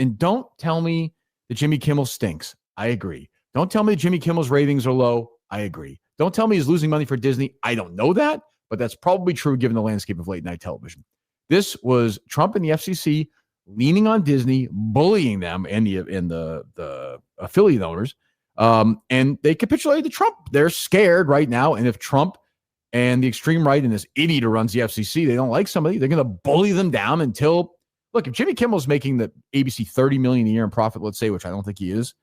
And don't tell me that Jimmy Kimmel stinks. I agree. Don't tell me that Jimmy Kimmel's ratings are low. I agree. Don't tell me he's losing money for Disney. I don't know that, but that's probably true given the landscape of late night television. This was Trump and the FCC leaning on Disney, bullying them and the affiliate owners, and they capitulated to Trump. They're scared right now, and if Trump and the extreme right and this idiot who runs the FCC, they don't like somebody, they're going to bully them down until, look, if Jimmy Kimmel's making the ABC $30 million a year in profit, let's say, which I don't think he is,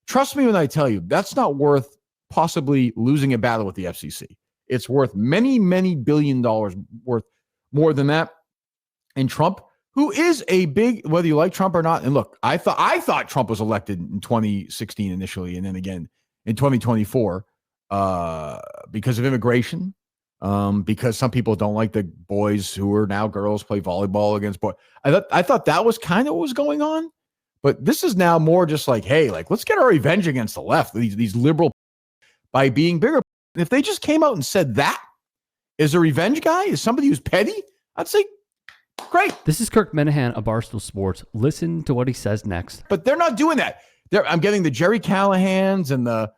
trust me when I tell you, that's not worth possibly losing a battle with the FCC. It's worth many, many $billion worth more than that. And Trump, who is a big, whether you like Trump or not, and look, I thought Trump was elected in 2016 initially, and then again in 2024 because of immigration, because some people don't like the boys who are now girls play volleyball against boys. I thought that was kind of what was going on, but this is now more just like, hey, like let's get our revenge against the left, these liberal, by being bigger. And if they just came out and said that is a revenge guy, is somebody who's petty, I'd say, great. This is Kirk Minihane of Barstool Sports. Listen to what he says next. But they're not doing that. I'm getting the Jerry Callahans and the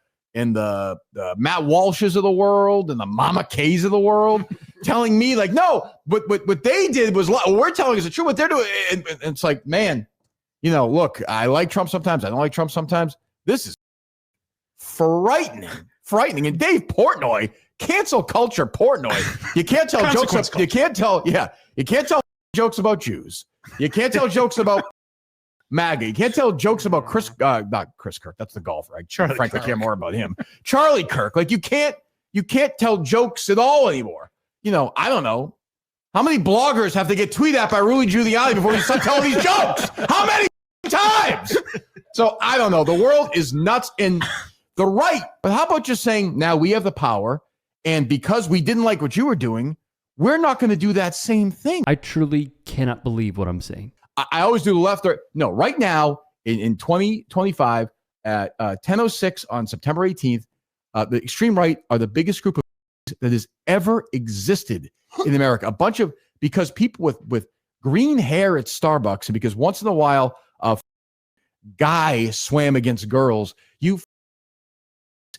Matt Walshes of the world and the Mama Kays of the world telling me like, no, what they did was, we're telling is the truth. What they're doing, and it's like, man, look, I like Trump sometimes. I don't like Trump sometimes. This is frightening. And Dave Portnoy, cancel culture Portnoy. You can't tell jokes. You can't tell jokes about Jews. You can't tell jokes about MAGA. You can't tell jokes about not Chris Kirk. That's the golfer. Frankly, care more about him. Charlie Kirk. Like you can't tell jokes at all anymore. I don't know. How many bloggers have to get tweeted at by Rudy Giuliani before you start telling these jokes? How many times? So I don't know. The world is nuts in the right. But how about just saying, now we have the power, and because we didn't like what you were doing, we're not going to do that same thing. I truly cannot believe what I'm saying. I always do the left. No, right now in 2025 at 10:06 on September 18th, the extreme right are the biggest group of that has ever existed in America. A bunch of, because people with green hair at Starbucks, and because once in a while a guy swam against girls, you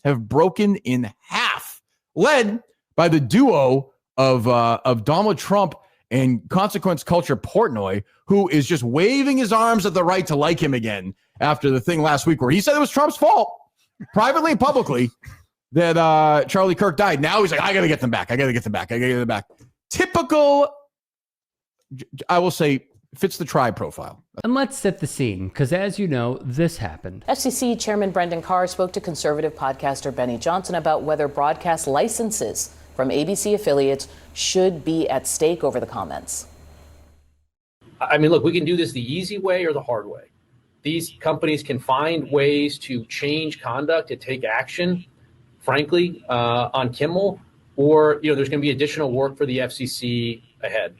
have broken in half, led by the duo of Donald Trump and consequence culture Portnoy, who is just waving his arms at the right to like him again after the thing last week where he said it was Trump's fault, privately and publicly, that Charlie Kirk died. Now he's like, I got to get them back. Typical, I will say, fits the tribe profile. And let's set the scene, because as you know, this happened. FCC Chairman Brendan Carr spoke to conservative podcaster Benny Johnson about whether broadcast licenses from ABC affiliates should be at stake over the comments. I mean, look, we can do this the easy way or the hard way. These companies can find ways to change conduct, to take action, frankly, on Kimmel, or, there's going to be additional work for the FCC ahead.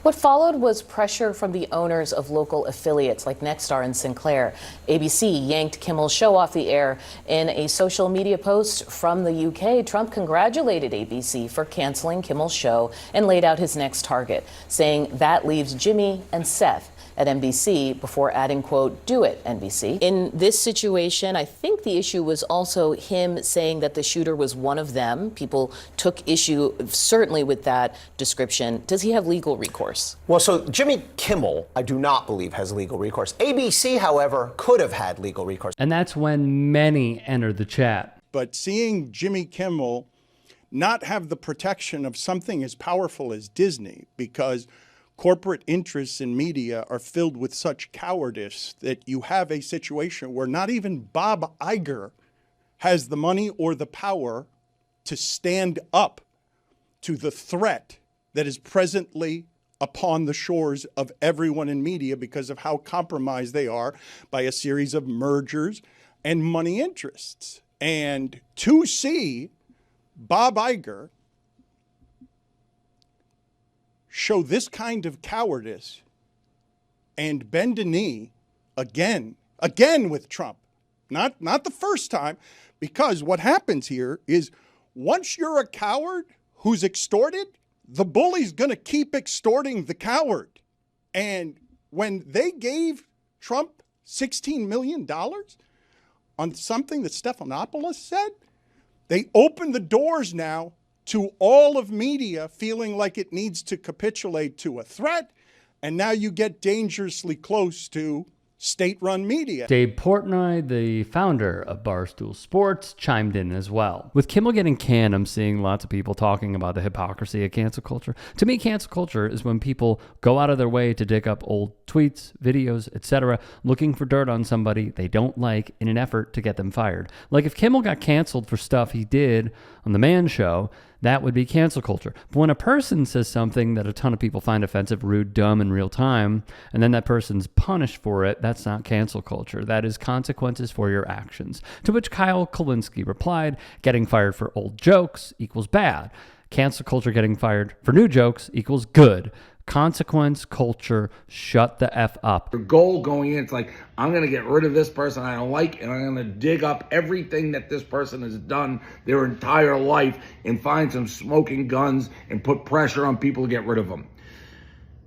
What followed was pressure from the owners of local affiliates like Nexstar and Sinclair. ABC yanked Kimmel's show off the air. In a social media post from the UK, Trump congratulated ABC for canceling Kimmel's show and laid out his next target, saying that leaves Jimmy and Seth at NBC before adding, quote, do it, NBC. In this situation, I think the issue was also him saying that the shooter was one of them. People took issue certainly with that description. Does he have legal recourse? Well, so Jimmy Kimmel, I do not believe, has legal recourse. ABC, however, could have had legal recourse. And that's when many entered the chat. But seeing Jimmy Kimmel not have the protection of something as powerful as Disney, because corporate interests in media are filled with such cowardice that you have a situation where not even Bob Iger has the money or the power to stand up to the threat that is presently upon the shores of everyone in media because of how compromised they are by a series of mergers and money interests. And to see Bob Iger show this kind of cowardice and bend a knee again with Trump, not the first time, because what happens here is once you're a coward who's extorted, the bully's going to keep extorting the coward. And when they gave Trump $16 million on something that Stephanopoulos said, they opened the doors now to all of media feeling like it needs to capitulate to a threat. And now you get dangerously close to state-run media. Dave Portnoy, the founder of Barstool Sports, chimed in as well. With Kimmel getting canned, I'm seeing lots of people talking about the hypocrisy of cancel culture. To me, cancel culture is when people go out of their way to dig up old tweets, videos, etc., looking for dirt on somebody they don't like in an effort to get them fired. Like if Kimmel got canceled for stuff he did on The Man Show, that would be cancel culture. But when a person says something that a ton of people find offensive, rude, dumb in real time, and then that person's punished for it, that's not cancel culture. That is consequences for your actions. To which Kyle Kulinski replied, getting fired for old jokes equals bad. Cancel culture getting fired for new jokes equals good. Consequence culture, shut the F up. Your goal going in, it's like, I'm going to get rid of this person I don't like, and I'm going to dig up everything that this person has done their entire life and find some smoking guns and put pressure on people to get rid of them.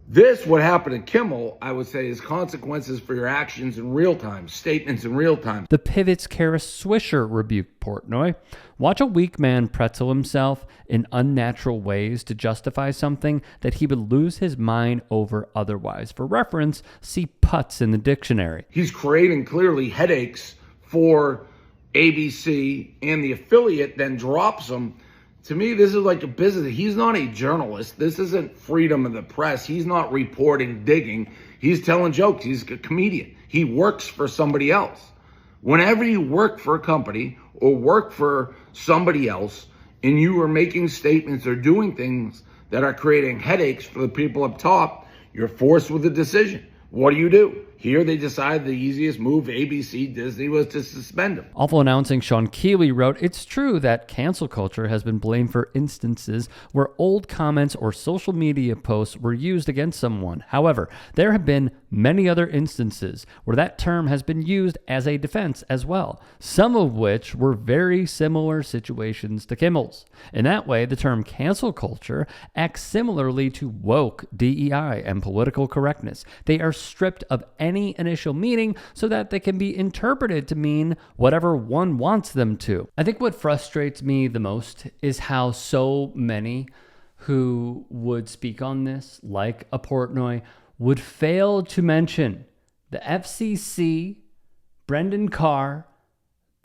This, what happened to Kimmel, I would say, is consequences for your actions in real time, statements in real time. The Pivot's Kara Swisher rebuked Portnoy. Watch a weak man pretzel himself in unnatural ways to justify something that he would lose his mind over otherwise. For reference, see putz in the dictionary. He's creating clearly headaches for ABC, and the affiliate then drops him. To me, this is like a business. He's not a journalist. This isn't freedom of the press. He's not reporting, digging. He's telling jokes. He's a comedian. He works for somebody else. Whenever you work for a company or work for somebody else and you are making statements or doing things that are creating headaches for the people up top, you're forced with a decision. What do? Here they decided the easiest move, ABC, Disney, was to suspend him. Awful Announcing Sean Keeley wrote, it's true that cancel culture has been blamed for instances where old comments or social media posts were used against someone. However, there have been many other instances where that term has been used as a defense as well, some of which were very similar situations to Kimmel's. In that way, the term cancel culture acts similarly to woke, DEI, and political correctness. They are stripped of any initial meaning so that they can be interpreted to mean whatever one wants them to. I think what frustrates me the most is how so many who would speak on this, like a Portnoy, would fail to mention the FCC, Brendan Carr,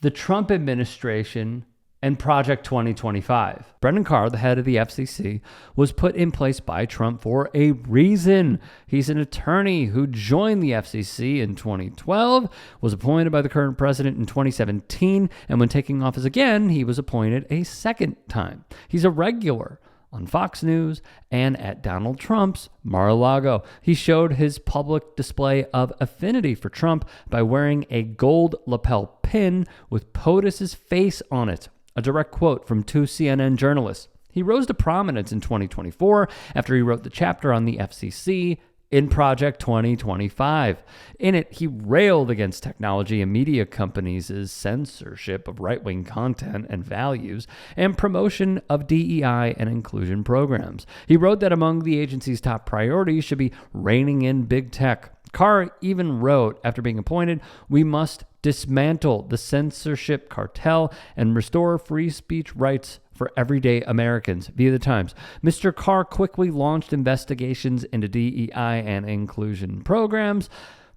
the Trump administration, and Project 2025. Brendan Carr, the head of the FCC, was put in place by Trump for a reason. He's an attorney who joined the FCC in 2012, was appointed by the current president in 2017, and when taking office again, he was appointed a second time. He's a regular on Fox News and at Donald Trump's Mar-a-Lago. He showed his public display of affinity for Trump by wearing a gold lapel pin with POTUS's face on it. A direct quote from two CNN journalists. He rose to prominence in 2024 after he wrote the chapter on the FCC in Project 2025. In it, he railed against technology and media companies' censorship of right-wing content and values and promotion of DEI and inclusion programs. He wrote that among the agency's top priorities should be reining in big tech. Carr even wrote, after being appointed, we must dismantle the censorship cartel and restore free speech rights for everyday Americans, via the Times. Mr. Carr quickly launched investigations into DEI and inclusion programs,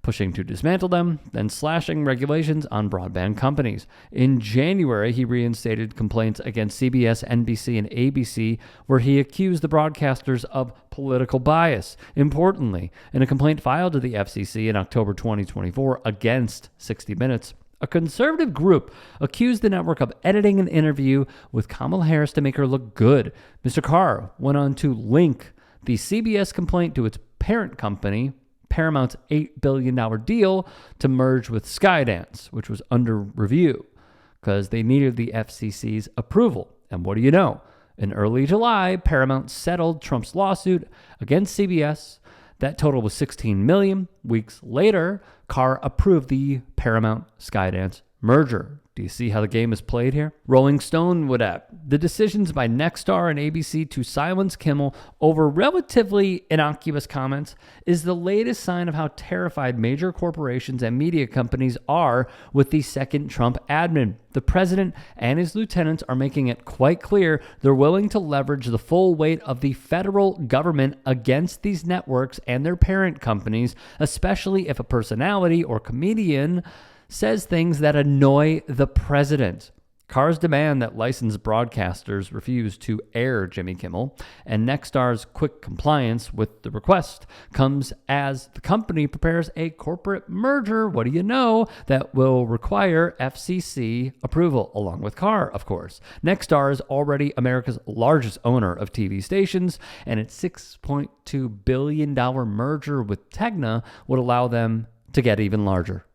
pushing to dismantle them, then slashing regulations on broadband companies. In January, he reinstated complaints against CBS, NBC, and ABC, where he accused the broadcasters of political bias. Importantly, in a complaint filed to the FCC in October 2024 against 60 Minutes, a conservative group accused the network of editing an interview with Kamala Harris to make her look good. Mr. Carr went on to link the CBS complaint to its parent company, Paramount's $8 billion deal to merge with Skydance, which was under review because they needed the FCC's approval. And what do you know? In early July, Paramount settled Trump's lawsuit against CBS. That total was $16 million. Weeks later, Carr approved the Paramount Skydance merger. Do you see how the game is played here? Rolling Stone would add, the decisions by Nexstar and ABC to silence Kimmel over relatively innocuous comments is the latest sign of how terrified major corporations and media companies are with the second Trump admin. The president and his lieutenants are making it quite clear they're willing to leverage the full weight of the federal government against these networks and their parent companies, especially if a personality or comedian says things that annoy the president. Carr's demand that licensed broadcasters refuse to air Jimmy Kimmel and Nexstar's quick compliance with the request comes as the company prepares a corporate merger, what do you know, that will require FCC approval, along with Carr, of course. Nexstar is already America's largest owner of TV stations, and its $6.2 billion merger with Tegna would allow them to get even larger.